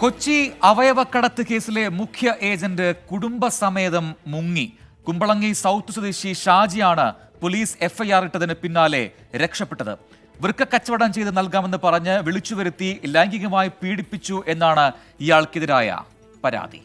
കൊച്ചി അവയവക്കടത്ത് കേസിലെ മുഖ്യ ഏജന്റ് കുടുംബസമേതം മുങ്ങി. കുമ്പളങ്ങി സൗത്ത് സ്വദേശി ഷാജിയാണ് പോലീസ് എഫ്ഐആർ ഇട്ടതിന് പിന്നാലെ രക്ഷപ്പെട്ടത്. വൃക്ക കച്ചവടം ചെയ്ത് നൽകാമെന്ന് പറഞ്ഞ് വിളിച്ചുവരുത്തി ലൈംഗികമായി പീഡിപ്പിച്ചു എന്നാണ് ഇയാൾക്കെതിരായ പരാതി.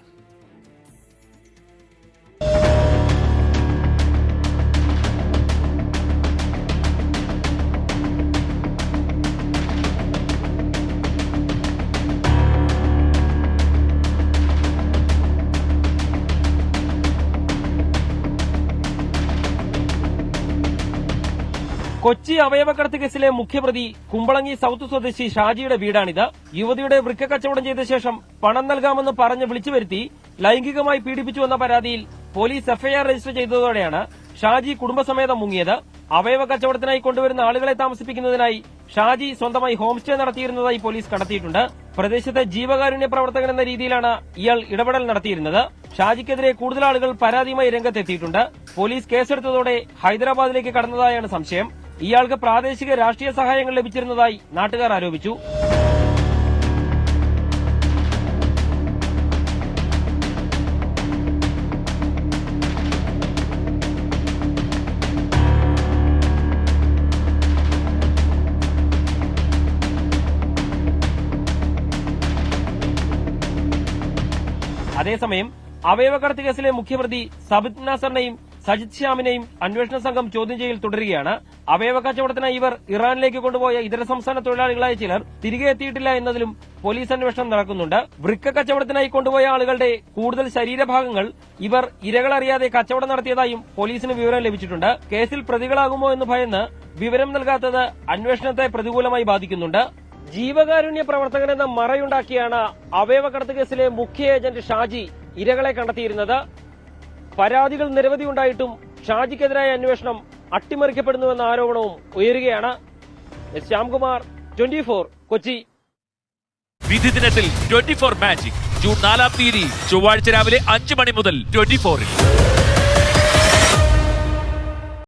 കൊച്ചി അവയവക്കടത്ത് കേസിലെ മുഖ്യപ്രതി കുമ്പളങ്ങി സൌത്ത് സ്വദേശി ഷാജിയുടെ വീടാണിത്. യുവതിയുടെ വൃക്ക കച്ചവടം ചെയ്ത ശേഷം പണം നൽകാമെന്ന് പറഞ്ഞ് വിളിച്ചു വരുത്തി ലൈംഗികമായി പീഡിപ്പിച്ചുവെന്ന പരാതിയിൽ പോലീസ് എഫ്ഐആർ രജിസ്റ്റർ ചെയ്തതോടെയാണ് ഷാജി കുടുംബസമേതം മുങ്ങിയത്. അവയവ കച്ചവടത്തിനായി കൊണ്ടുവരുന്ന ആളുകളെ താമസിപ്പിക്കുന്നതിനായി ഷാജി സ്വന്തമായി ഹോം സ്റ്റേ നടത്തിയിരുന്നതായി പോലീസ് കണ്ടെത്തിയിട്ടുണ്ട്. പ്രദേശത്തെ ജീവകാരുണ്യ പ്രവർത്തകൻ എന്ന രീതിയിലാണ് ഇയാൾ ഇടപെടൽ നടത്തിയിരുന്നത്. ഷാജിക്കെതിരെ കൂടുതൽ ആളുകൾ പരാതിയുമായി രംഗത്തെത്തിയിട്ടുണ്ട്. പോലീസ് കേസെടുത്തതോടെ ഹൈദരാബാദിലേക്ക് കടന്നതായാണ് സംശയം. ഇയാൾക്ക് പ്രാദേശിക രാഷ്ട്രീയ സഹായങ്ങൾ ലഭിച്ചിരുന്നതായി നാട്ടുകാർ ആരോപിച്ചു. അതേസമയം അവയവക്കടത്ത് കേസിലെ മുഖ്യപ്രതി സബിത് നാസറിനെയും സജിത് ശ്യാമിനെയും അന്വേഷണ സംഘം ചോദ്യം ചെയ്യൽ തുടരുകയാണ്. അവയവ കച്ചവടത്തിനായി ഇവർ ഇറാനിലേക്ക് കൊണ്ടുപോയ ഇതര സംസ്ഥാന തൊഴിലാളികളായ ചിലർ തിരികെ എത്തിയിട്ടില്ല എന്നതിലും പോലീസ് അന്വേഷണം നടക്കുന്നുണ്ട്. വൃക്ക കച്ചവടത്തിനായി കൊണ്ടുപോയ ആളുകളുടെ കൂടുതൽ ശരീരഭാഗങ്ങൾ ഇവർ ഇരകളറിയാതെ കച്ചവടം നടത്തിയതായും പോലീസിന് വിവരം ലഭിച്ചിട്ടുണ്ട്. കേസിൽ പ്രതികളാകുമോ എന്ന് ഭയന്ന് വിവരം നൽകാത്തത് അന്വേഷണത്തെ പ്രതികൂലമായി ബാധിക്കുന്നുണ്ട്. ജീവകാരുണ്യ പ്രവർത്തകനെന്ന മറയുണ്ടാക്കിയാണ് അവയവക്കടത്ത് കേസിലെ മുഖ്യ ഏജന്റ് ഷാജി ഇരകളെ കണ്ടെത്തിയിരുന്നത്. പരാതികൾ നിരവധി ഉണ്ടായിട്ടും ഷാജിക്കെതിരായ അന്വേഷണം അട്ടിമറിക്കപ്പെടുന്നുവെന്ന ആരോപണവും ഉയരുകയാണ്. ശ്യാംകുമാർ, 24 കൊച്ചി. വിധി ദിനത്തിൽ 24 മാജിക് ജൂൺ 4 ചൊവ്വാഴ്ച രാവിലെ 5 മണി മുതൽ 24-ൽ.